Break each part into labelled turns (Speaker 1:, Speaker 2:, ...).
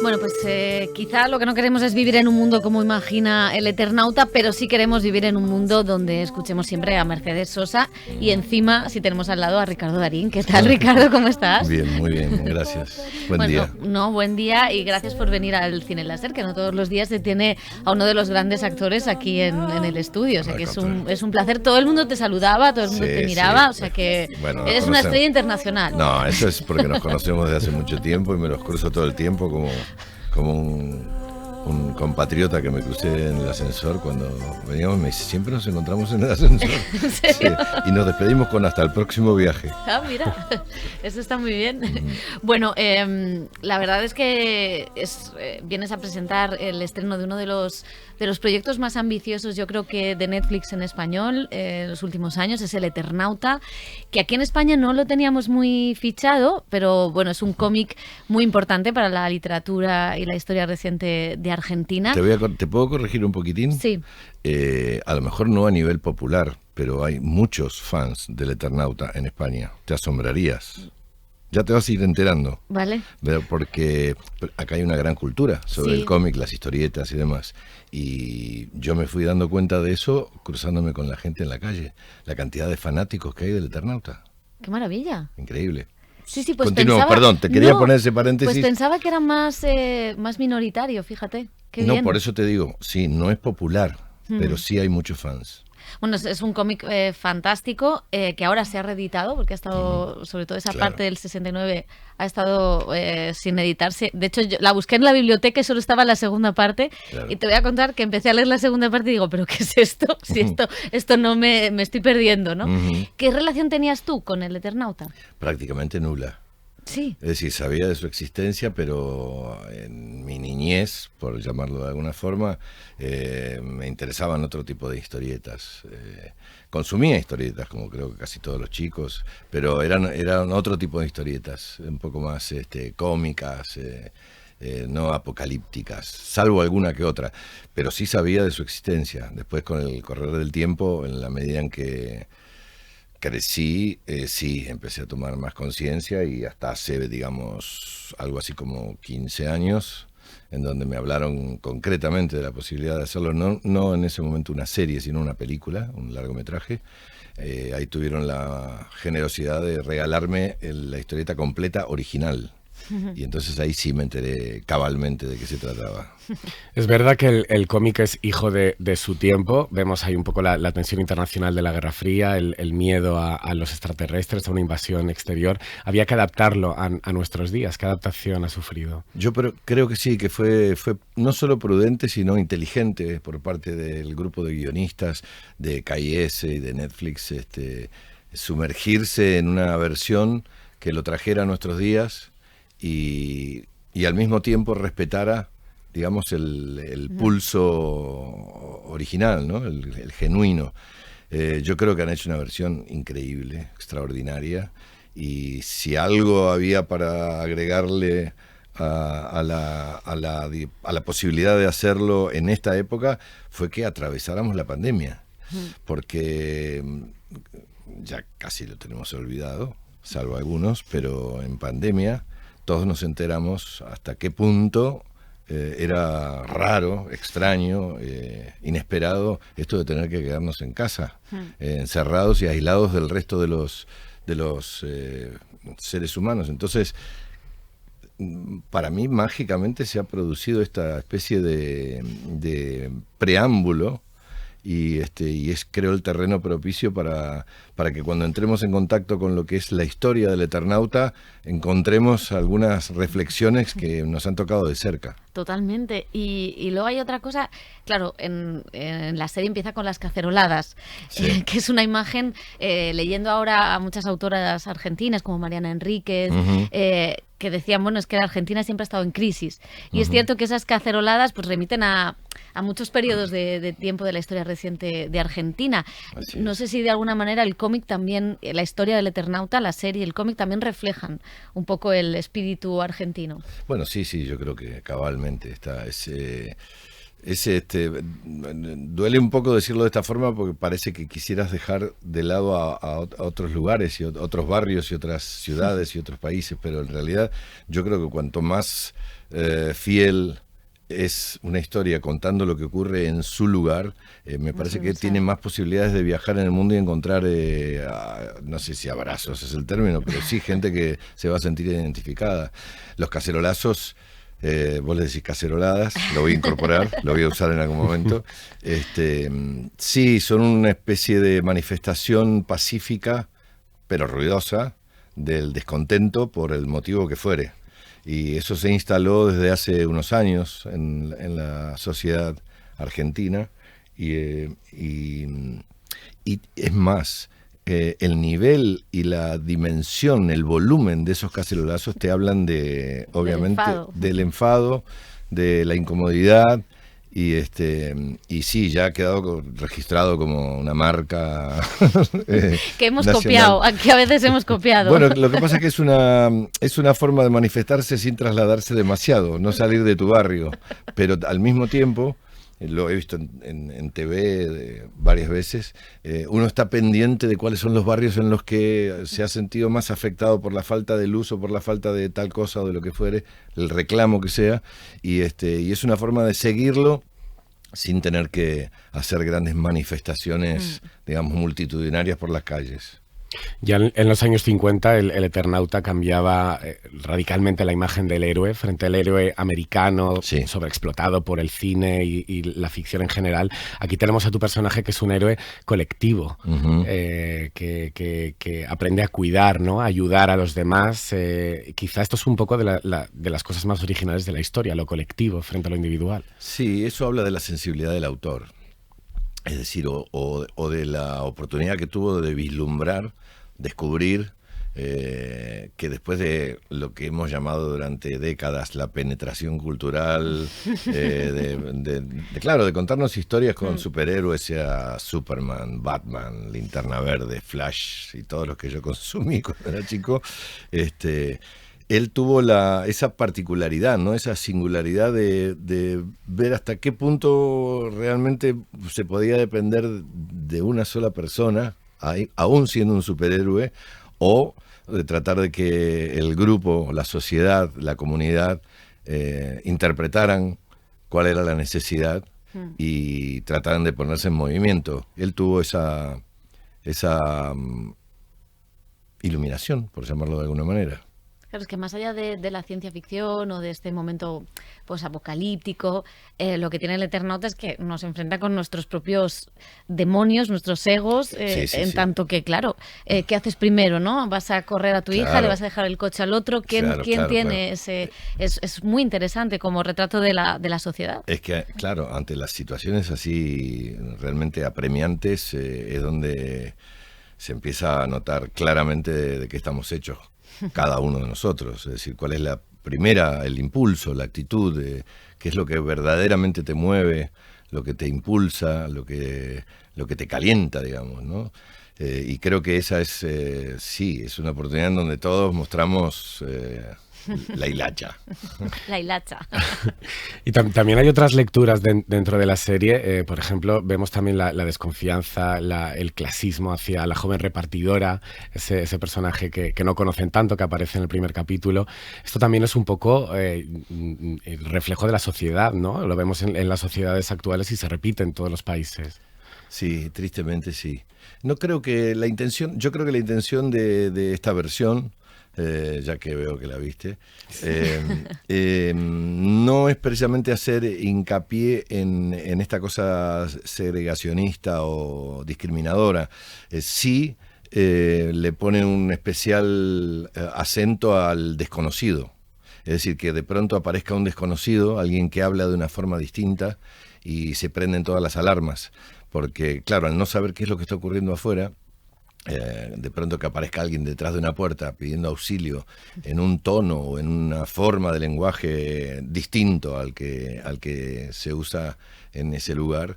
Speaker 1: Bueno, pues quizá lo que no queremos es vivir en un mundo como imagina el Eternauta, pero sí queremos vivir en un mundo donde escuchemos siempre a Mercedes Sosa y encima, si tenemos al lado a Ricardo Darín. ¿Qué tal, Ricardo? ¿Cómo estás?
Speaker 2: Bien, muy bien, gracias. Buen día.
Speaker 1: Buen día y gracias por venir al Cine Láser, que no todos los días se tiene a uno de los grandes actores aquí en el estudio. O sea que es un placer. Todo el mundo te saludaba, todo el mundo te miraba, o sea que eres una estrella internacional.
Speaker 2: No, eso es porque nos conocemos desde hace mucho tiempo y me los cruzo todo el tiempo como un compatriota que me crucé en el ascensor cuando veníamos. Me dice, siempre nos encontramos en el ascensor.
Speaker 1: ¿En serio?
Speaker 2: Sí, y nos despedimos con hasta el próximo viaje.
Speaker 1: Ah, mira, eso está muy bien. Bueno, la verdad es que vienes a presentar el estreno de uno de los proyectos más ambiciosos, yo creo que de Netflix en español en los últimos años, es El Eternauta, que aquí en España no lo teníamos muy fichado, pero bueno, es un cómic muy importante para la literatura y la historia reciente de Argentina.
Speaker 2: ¿Te puedo corregir un poquitín?
Speaker 1: Sí.
Speaker 2: A lo mejor no a nivel popular, pero hay muchos fans del Eternauta en España. Te asombrarías. Ya te vas a ir enterando.
Speaker 1: Vale.
Speaker 2: Porque acá hay una gran cultura sobre el cómic, las historietas y demás. Y yo me fui dando cuenta de eso cruzándome con la gente en la calle. La cantidad de fanáticos que hay del Eternauta.
Speaker 1: ¡Qué maravilla!
Speaker 2: Increíble.
Speaker 1: Sí, pues
Speaker 2: Continúo,
Speaker 1: pensaba...
Speaker 2: perdón, te quería poner ese paréntesis.
Speaker 1: Pues pensaba que era más minoritario, fíjate. Qué
Speaker 2: no,
Speaker 1: bien.
Speaker 2: por eso te digo, sí, no es popular, pero sí hay muchos fans.
Speaker 1: Bueno, es un cómic fantástico que ahora se ha reeditado porque ha estado, sobre todo esa parte del 69, ha estado sin editarse. De hecho, yo la busqué en la biblioteca y solo estaba la segunda parte. Claro. Y te voy a contar que empecé a leer la segunda parte y digo, ¿pero qué es esto? Si esto no me estoy perdiendo, ¿no? ¿Qué relación tenías tú con el Eternauta?
Speaker 2: Prácticamente nula.
Speaker 1: Sí.
Speaker 2: Es decir, sabía de su existencia, pero en mi niñez, por llamarlo de alguna forma, me interesaban otro tipo de historietas. Consumía historietas, como creo que casi todos los chicos, pero eran otro tipo de historietas, un poco más cómicas, no apocalípticas, salvo alguna que otra, pero sí sabía de su existencia. Después, con el correr del tiempo, en la medida en que crecí, sí, empecé a tomar más conciencia y hasta hace, digamos, algo así como 15 años, en donde me hablaron concretamente de la posibilidad de hacerlo, no en ese momento una serie, sino una película, un largometraje. Ahí tuvieron la generosidad de regalarme la historieta completa original. Y entonces ahí sí me enteré cabalmente de qué se trataba.
Speaker 3: Es verdad que el cómic es hijo de su tiempo. Vemos ahí un poco la tensión internacional de la Guerra Fría, el miedo a los extraterrestres, a una invasión exterior. Había que adaptarlo a nuestros días. ¿Qué adaptación ha sufrido?
Speaker 2: Yo creo que sí, que fue no solo prudente, sino inteligente por parte del grupo de guionistas de KIS y de Netflix, sumergirse en una versión que lo trajera a nuestros días y al mismo tiempo respetara, digamos, el pulso original, ¿no? El genuino. Yo creo que han hecho una versión increíble, extraordinaria, y si algo había para agregarle a la posibilidad de hacerlo en esta época, fue que atravesáramos la pandemia, porque ya casi lo tenemos olvidado, salvo algunos, pero en pandemia todos nos enteramos hasta qué punto era raro, extraño, inesperado esto de tener que quedarnos en casa, encerrados y aislados del resto de los seres humanos. Entonces, para mí mágicamente se ha producido esta especie de preámbulo y creo el terreno propicio para que cuando entremos en contacto con lo que es la historia del Eternauta encontremos algunas reflexiones que nos han tocado de cerca.
Speaker 1: Totalmente. Y luego hay otra cosa, claro, en la serie empieza con las caceroladas, que es una imagen, leyendo ahora a muchas autoras argentinas como Mariana Enríquez, que decían, bueno, es que la Argentina siempre ha estado en crisis. Y es cierto que esas caceroladas pues remiten a muchos periodos de tiempo de la historia reciente de Argentina. No sé si de alguna manera el cómic también, la historia del Eternauta, la serie, el cómic también reflejan un poco el espíritu argentino.
Speaker 2: Bueno, sí, yo creo que cabalmente está duele un poco decirlo de esta forma porque parece que quisieras dejar de lado a otros lugares y otros barrios y otras ciudades y otros países, pero en realidad yo creo que cuanto más fiel es una historia contando lo que ocurre en su lugar, me parece que tiene más posibilidades de viajar en el mundo y encontrar, no sé si abrazos es el término, pero sí gente que se va a sentir identificada. Los cacerolazos, vos le decís caceroladas, lo voy a incorporar, lo voy a usar en algún momento. Sí, son una especie de manifestación pacífica, pero ruidosa, del descontento por el motivo que fuere. Y eso se instaló desde hace unos años en la sociedad argentina. Y es más, el nivel y la dimensión, el volumen de esos cacerolazos te hablan de, obviamente, del enfado, de la incomodidad. Y sí, ya ha quedado registrado como una marca
Speaker 1: que hemos
Speaker 2: nacional.
Speaker 1: Copiado, que a veces hemos copiado.
Speaker 2: Bueno, lo que pasa es que es una forma de manifestarse sin trasladarse demasiado, no salir de tu barrio, pero al mismo tiempo, lo he visto en TV varias veces, uno está pendiente de cuáles son los barrios en los que se ha sentido más afectado por la falta de luz o por la falta de tal cosa o de lo que fuere, el reclamo que sea, y es una forma de seguirlo sin tener que hacer grandes manifestaciones, digamos, multitudinarias por las calles.
Speaker 3: Ya en los años 50 el Eternauta cambiaba radicalmente la imagen del héroe frente al héroe americano,
Speaker 2: sí,
Speaker 3: sobreexplotado por el cine y la ficción en general. Aquí tenemos a tu personaje que es un héroe colectivo, que aprende a cuidar, ¿no? A ayudar a los demás. Quizá esto es un poco de las cosas más originales de la historia, lo colectivo frente a lo individual.
Speaker 2: Sí, eso habla de la sensibilidad del autor. Es decir, o de la oportunidad que tuvo de vislumbrar, descubrir, que después de lo que hemos llamado durante décadas la penetración cultural, claro, de contarnos historias con superhéroes, sea Superman, Batman, Linterna Verde, Flash y todos los que yo consumí cuando era chico, él tuvo esa particularidad, ¿no? Esa singularidad de ver hasta qué punto realmente se podía depender de una sola persona, aún siendo un superhéroe, o de tratar de que el grupo, la sociedad, la comunidad interpretaran cuál era la necesidad y trataran de ponerse en movimiento. Él tuvo esa iluminación, por llamarlo de alguna manera.
Speaker 1: Claro, es que más allá de la ciencia ficción o de este momento pues apocalíptico, lo que tiene el Eternauta es que nos enfrenta con nuestros propios demonios, nuestros egos, en tanto que, claro, ¿qué haces primero, no? ¿Vas a correr a tu hija? ¿Le vas a dejar el coche al otro? ¿Quién tiene ese...? Es muy interesante como retrato de la sociedad.
Speaker 2: Es que, claro, ante las situaciones así realmente apremiantes, es donde se empieza a notar claramente de qué estamos hechos cada uno de nosotros, es decir, cuál es el impulso, la actitud, qué es lo que verdaderamente te mueve, lo que te impulsa, lo que te calienta, digamos, ¿no? Y creo que esa es una oportunidad en donde todos mostramos la hilacha.
Speaker 1: La hilacha.
Speaker 3: Y también hay otras lecturas dentro de la serie. Por ejemplo, vemos también la desconfianza, el clasismo hacia la joven repartidora, ese personaje que no conocen tanto, que aparece en el primer capítulo. Esto también es un poco el reflejo de la sociedad, ¿no? Lo vemos en las sociedades actuales y se repite en todos los países.
Speaker 2: Sí, tristemente sí. Yo creo que la intención de esta versión, ya que veo que la viste, no es precisamente hacer hincapié en esta cosa segregacionista o discriminadora. Sí le pone un especial acento al desconocido. Es decir, que de pronto aparezca un desconocido, alguien que habla de una forma distinta y se prenden todas las alarmas. Porque, claro, al no saber qué es lo que está ocurriendo afuera, de pronto que aparezca alguien detrás de una puerta pidiendo auxilio en un tono o en una forma de lenguaje distinto al que se usa en ese lugar,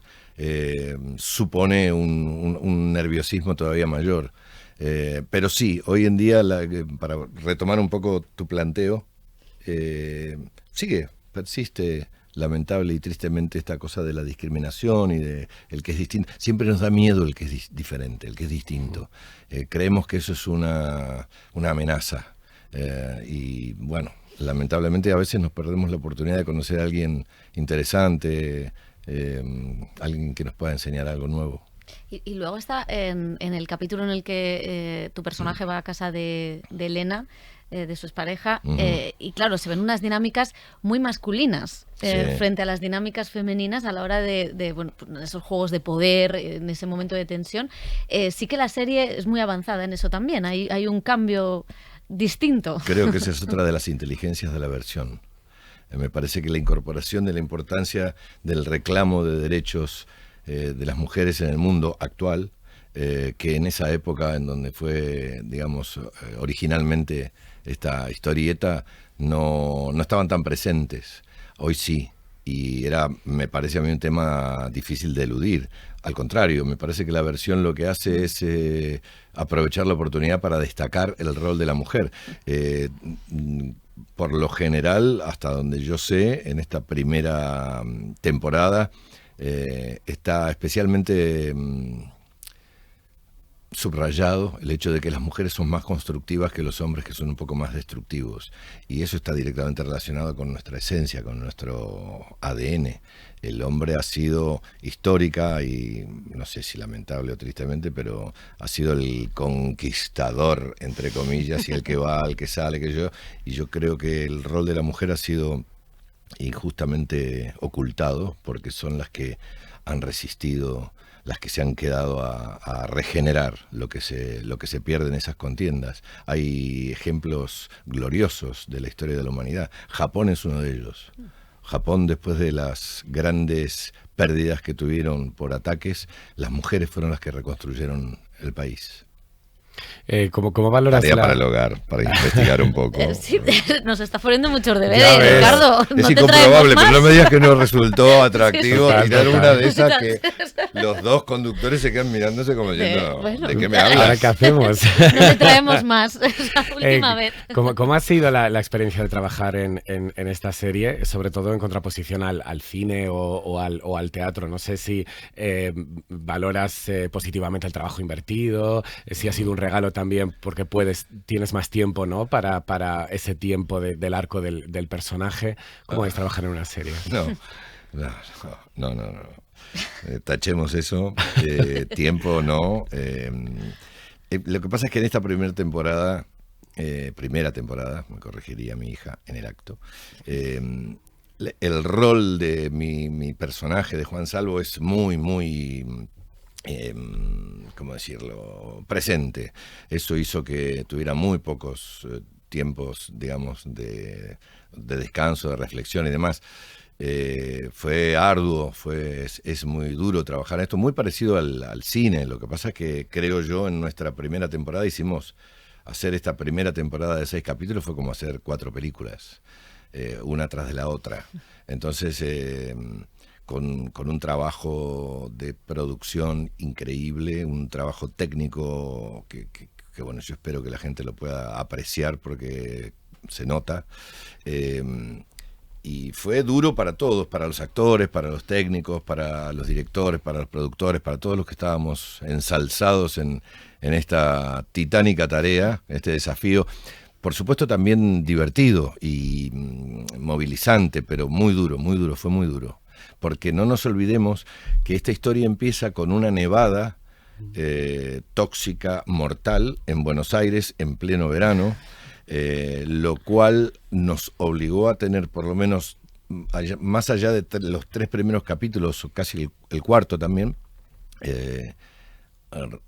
Speaker 2: supone un nerviosismo todavía mayor. Pero sí, hoy en día, para retomar un poco tu planteo, persiste lamentable y tristemente esta cosa de la discriminación y de el que es distinto. Siempre nos da miedo el que es diferente, el que es distinto. Creemos que eso es una amenaza. Y bueno, lamentablemente a veces nos perdemos la oportunidad de conocer a alguien interesante, alguien que nos pueda enseñar algo nuevo.
Speaker 1: Y luego está en el capítulo en el que tu personaje va a casa de Elena, de su expareja, y claro, se ven unas dinámicas muy masculinas frente a las dinámicas femeninas a la hora de bueno, esos juegos de poder, en ese momento de tensión. Sí que la serie es muy avanzada en eso también, hay un cambio distinto.
Speaker 2: Creo que esa es otra de las inteligencias de la versión. Me parece que la incorporación de la importancia del reclamo de derechos de las mujeres en el mundo actual, que en esa época en donde fue, digamos, originalmente esta historieta, no estaban tan presentes. Hoy sí, y me parece a mí un tema difícil de eludir. Al contrario, me parece que la versión lo que hace es aprovechar la oportunidad para destacar el rol de la mujer. Por lo general, hasta donde yo sé, en esta primera temporada, está especialmente subrayado el hecho de que las mujeres son más constructivas que los hombres, que son un poco más destructivos, y eso está directamente relacionado con nuestra esencia, con nuestro ADN. El hombre ha sido histórica y no sé si lamentable o tristemente, pero ha sido el conquistador, entre comillas, y el que va, el que sale, y yo creo que el rol de la mujer ha sido injustamente ocultado, porque son las que han resistido, las que se han quedado a regenerar lo que se pierde en esas contiendas. Hay ejemplos gloriosos de la historia de la humanidad. Japón es uno de ellos. Japón, después de las grandes pérdidas que tuvieron por ataques, las mujeres fueron las que reconstruyeron el país.
Speaker 3: ¿Cómo valoras
Speaker 2: Tarea para el hogar, para investigar un poco.
Speaker 1: Sí, nos está poniendo muchos deberes, Ricardo.
Speaker 2: Es incomprobable, pero no me digas que no resultó atractivo tirar una de esas que los dos conductores se quedan mirándose como diciendo, ¿de qué me hablas?
Speaker 3: ¿Ahora qué hacemos?
Speaker 1: No le traemos más, es la última vez.
Speaker 3: ¿Cómo ha sido la experiencia de trabajar en esta serie, sobre todo en contraposición al cine o al teatro? No sé si valoras positivamente el trabajo invertido, si ha sido un regalo también porque tienes más tiempo, ¿no? para ese tiempo del arco del personaje. ¿Cómo es trabajar en una serie?
Speaker 2: No. Tachemos eso. Tiempo no. Lo que pasa es que en esta primera temporada, me corregiría mi hija en el acto, el rol de mi personaje, de Juan Salvo, es muy ¿cómo decirlo?, presente. Eso hizo que tuviera muy pocos tiempos, digamos, de descanso, de reflexión y demás. Fue arduo, es muy duro trabajar en esto, muy parecido al cine. Lo que pasa es que creo yo, en nuestra primera temporada hacer esta primera temporada de 6 capítulos fue como hacer 4 películas, una tras de la otra. Entonces, con un trabajo de producción increíble, un trabajo técnico que bueno, yo espero que la gente lo pueda apreciar porque se nota. Y fue duro para todos, para los actores, para los técnicos, para los directores, para los productores, para todos los que estábamos ensalzados en esta titánica tarea, este desafío. Por supuesto también divertido y movilizante, pero muy duro, fue muy duro. Porque no nos olvidemos que esta historia empieza con una nevada tóxica, mortal, en Buenos Aires, en pleno verano, lo cual nos obligó a tener por lo menos, más allá de los 3 primeros capítulos, o casi el cuarto también,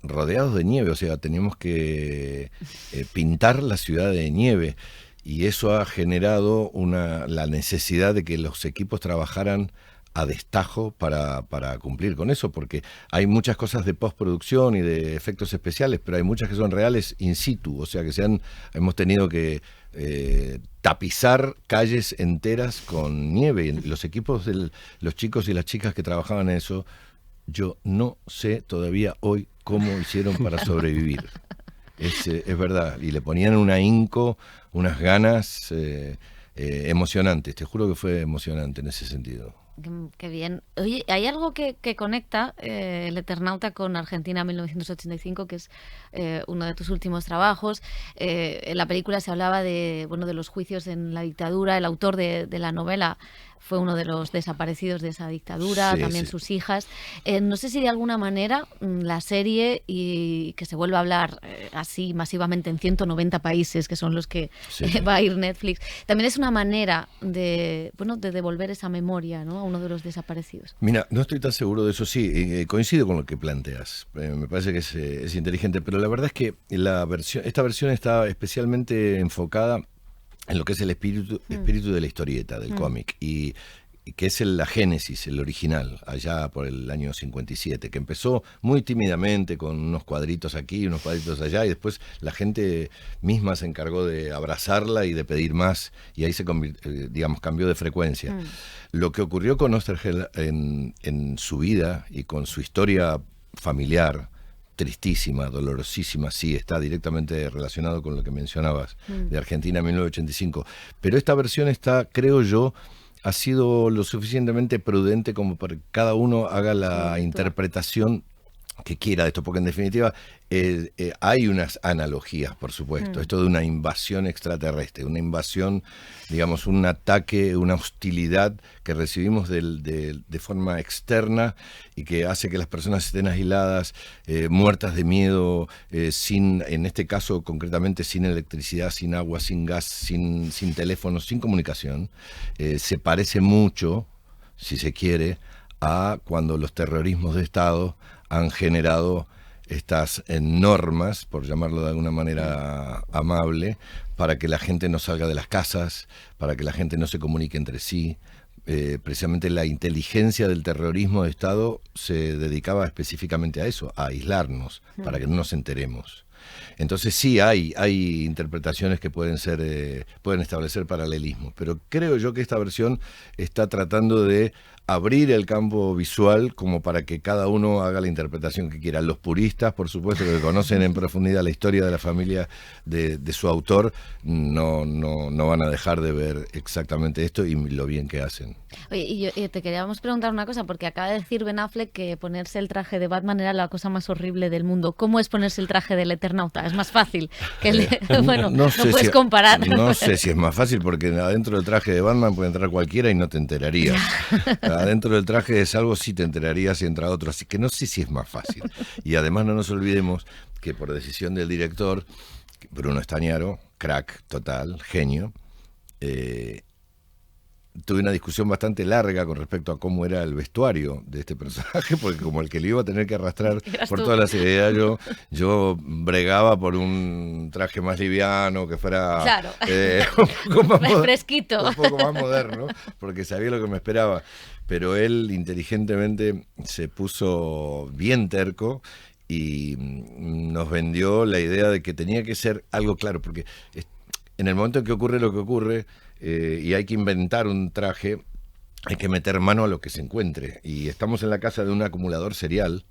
Speaker 2: rodeados de nieve. O sea, teníamos que pintar la ciudad de nieve, y eso ha generado la necesidad de que los equipos trabajaran a destajo para cumplir con eso, porque hay muchas cosas de postproducción y de efectos especiales, pero hay muchas que son reales in situ, o sea que hemos tenido que tapizar calles enteras con nieve. Los equipos los chicos y las chicas que trabajaban en eso, yo no sé todavía hoy cómo hicieron para sobrevivir. Es verdad, y le ponían un ahínco, unas ganas emocionante, te juro que fue emocionante en ese sentido.
Speaker 1: Qué bien. Oye, hay algo que conecta El Eternauta con Argentina 1985, que es uno de tus últimos trabajos. En la película se hablaba de los juicios en la dictadura. El autor de la novela fue uno de los desaparecidos de esa dictadura, también sus hijas. No sé si de alguna manera la serie, y que se vuelva a hablar así masivamente en 190 países, que son los que va a ir Netflix, también es una manera de devolver esa memoria, ¿no?, a uno de los desaparecidos.
Speaker 2: Mira, no estoy tan seguro de eso, sí, coincido con lo que planteas, me parece que es inteligente, pero la verdad es que esta versión está especialmente enfocada en lo que es el espíritu de la historieta, del cómic, y que es la génesis, el original, allá por el año 57, que empezó muy tímidamente con unos cuadritos aquí, unos cuadritos allá, y después la gente misma se encargó de abrazarla y de pedir más, y ahí se cambió de frecuencia. Lo que ocurrió con Oesterheld en su vida y con su historia familiar, tristísima, dolorosísima, sí, está directamente relacionado con lo que mencionabas de Argentina 1985, pero esta versión está, creo yo, ha sido lo suficientemente prudente como para que cada uno haga la interpretación que quiera de esto, porque en definitiva hay unas analogías, por supuesto, esto de una invasión extraterrestre, una invasión, digamos, un ataque, una hostilidad que recibimos de forma externa y que hace que las personas estén aisladas, muertas de miedo, en este caso concretamente sin electricidad, sin agua, sin gas, sin teléfonos, sin comunicación. Se parece mucho, si se quiere, a cuando los terrorismos de Estado han generado estas normas, por llamarlo de alguna manera amable, para que la gente no salga de las casas, para que la gente no se comunique entre sí. Precisamente la inteligencia del terrorismo de Estado se dedicaba específicamente a eso, a aislarnos, para que no nos enteremos. Entonces sí hay interpretaciones que pueden establecer paralelismos, pero creo yo que esta versión está tratando de abrir el campo visual como para que cada uno haga la interpretación que quiera. Los puristas, por supuesto, que conocen en profundidad la historia de la familia de su autor, no van a dejar de ver exactamente esto y lo bien que hacen.
Speaker 1: Oye, y te queríamos preguntar una cosa, porque acaba de decir Ben Affleck que ponerse el traje de Batman era la cosa más horrible del mundo. ¿Cómo es ponerse el traje del Eternauta? Es más fácil que no puedes comparar.
Speaker 2: No sé si es más fácil, porque adentro del traje de Batman puede entrar cualquiera y no te enterarías. Adentro del traje de Salvo sí te enterarías si entra otro, así que no sé si es más fácil. Y además no nos olvidemos que por decisión del director, Bruno Estañaro, crack total, genio, tuve una discusión bastante larga con respecto a cómo era el vestuario de este personaje, porque como el que lo iba a tener que arrastrar por toda la seriedad, yo bregaba por un traje más liviano, que fuera un poco más
Speaker 1: fresquito,
Speaker 2: un poco más moderno, porque sabía lo que me esperaba. Pero él inteligentemente se puso bien terco y nos vendió la idea de que tenía que ser algo claro, porque en el momento en que ocurre lo que ocurre, y hay que inventar un traje, hay que meter mano a lo que se encuentre. Y estamos en la casa de un acumulador serial,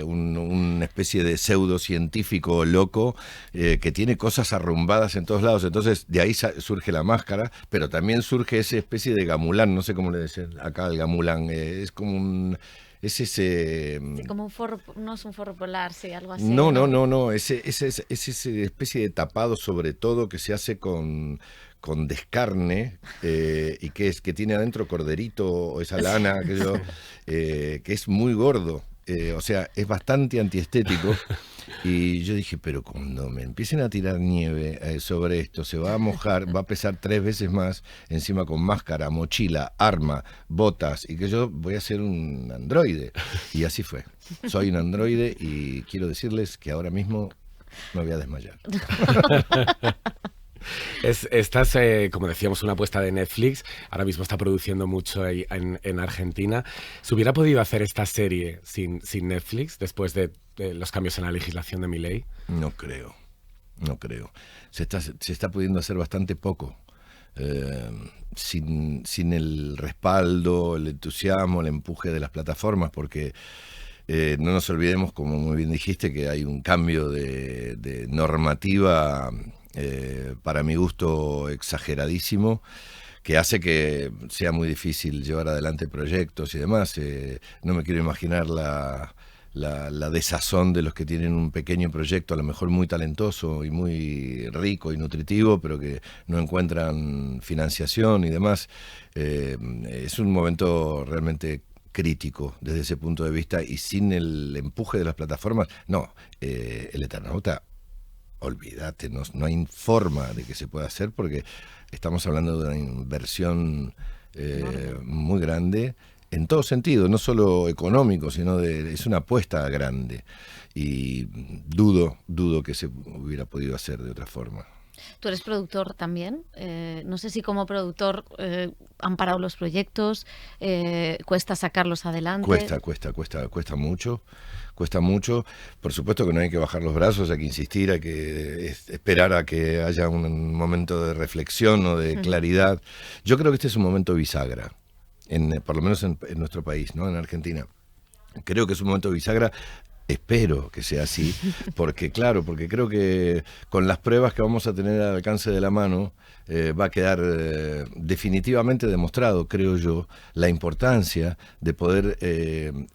Speaker 2: una especie de pseudocientífico loco que tiene cosas arrumbadas en todos lados. Entonces de ahí surge la máscara, pero también surge esa especie de gamulán, no sé cómo le dicen acá el gamulán, es como un... Es ese...
Speaker 1: Sí, como un forro, no es un forro polar, sí, algo así.
Speaker 2: No, es esa especie de tapado sobre todo que se hace con descarne y que tiene adentro corderito o esa lana que es muy gordo, o sea, es bastante antiestético. Y yo dije, pero cuando me empiecen a tirar nieve sobre esto, se va a mojar, va a pesar 3 veces más, encima con máscara, mochila, arma, botas, y que yo voy a ser un androide. Y así fue. Soy un androide y quiero decirles que ahora mismo me voy a desmayar.
Speaker 3: Estás, como decíamos, una apuesta de Netflix. Ahora mismo está produciendo mucho en Argentina. ¿Se hubiera podido hacer esta serie sin Netflix después de los cambios en la legislación de Milei?
Speaker 2: No creo. Se está pudiendo hacer bastante poco. Sin el respaldo, el entusiasmo, el empuje de las plataformas, porque no nos olvidemos, como muy bien dijiste, que hay un cambio de normativa para mi gusto, exageradísimo, que hace que sea muy difícil llevar adelante proyectos y demás. No me quiero imaginar la desazón de los que tienen un pequeño proyecto, a lo mejor muy talentoso y muy rico y nutritivo, pero que no encuentran financiación y demás. Es un momento realmente crítico desde ese punto de vista, y sin el empuje de las plataformas, no, el Eternauta, olvídate, no hay forma de que se pueda hacer, porque estamos hablando de una inversión muy grande en todo sentido, no solo económico, sino es una apuesta grande, y dudo que se hubiera podido hacer de otra forma.
Speaker 1: Tú eres productor también. No sé si como productor han parado los proyectos, cuesta sacarlos adelante.
Speaker 2: Cuesta mucho. Cuesta mucho. Por supuesto que no hay que bajar los brazos, hay que insistir, hay que esperar a que haya un momento de reflexión o de claridad. Yo creo que este es un momento bisagra, por lo menos en nuestro país, ¿no? En Argentina. Creo que es un momento bisagra. Espero que sea así, porque creo que con las pruebas que vamos a tener al alcance de la mano, va a quedar definitivamente demostrado, creo yo, la importancia de poder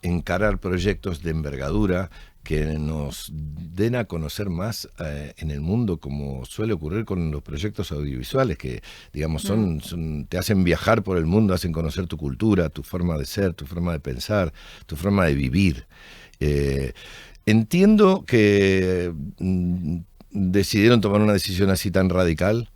Speaker 2: encarar proyectos de envergadura que nos den a conocer más en el mundo, como suele ocurrir con los proyectos audiovisuales, que digamos te hacen viajar por el mundo, hacen conocer tu cultura, tu forma de ser, tu forma de pensar, tu forma de vivir. Entiendo que decidieron tomar una decisión así tan radical,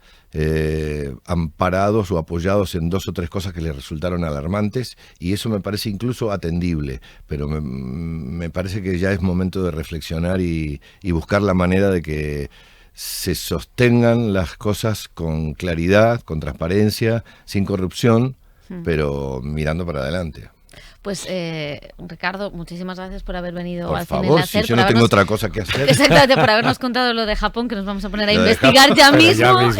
Speaker 2: amparados o apoyados en 2 o 3 cosas que les resultaron alarmantes, y eso me parece incluso atendible, pero me parece que ya es momento de reflexionar y buscar la manera de que se sostengan las cosas con claridad, con transparencia, sin corrupción, pero mirando para adelante.
Speaker 1: Pues Ricardo, muchísimas gracias por haber venido
Speaker 2: por
Speaker 1: al
Speaker 2: favor,
Speaker 1: Cine Láser.
Speaker 2: Si yo no tengo otra cosa que hacer.
Speaker 1: Exactamente, por habernos contado lo de Japón, que nos vamos a poner a investigar ya mismo.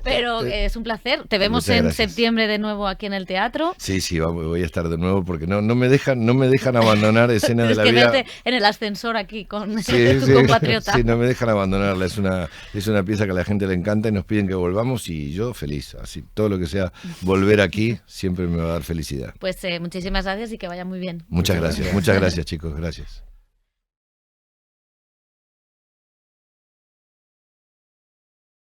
Speaker 1: Pero es un placer. Te vemos en septiembre de nuevo aquí en el teatro.
Speaker 2: Sí, voy a estar de nuevo, porque no me dejan abandonar escenas de la vida.
Speaker 1: Verte en el ascensor aquí con tu compatriota.
Speaker 2: Sí, no me dejan abandonarla. Es una pieza que a la gente le encanta y nos piden que volvamos, y yo feliz. Así, todo lo que sea volver aquí siempre me va a dar felicidad.
Speaker 1: Pues muchísimas gracias y que vaya muy bien.
Speaker 2: Muchas gracias, chicos, gracias.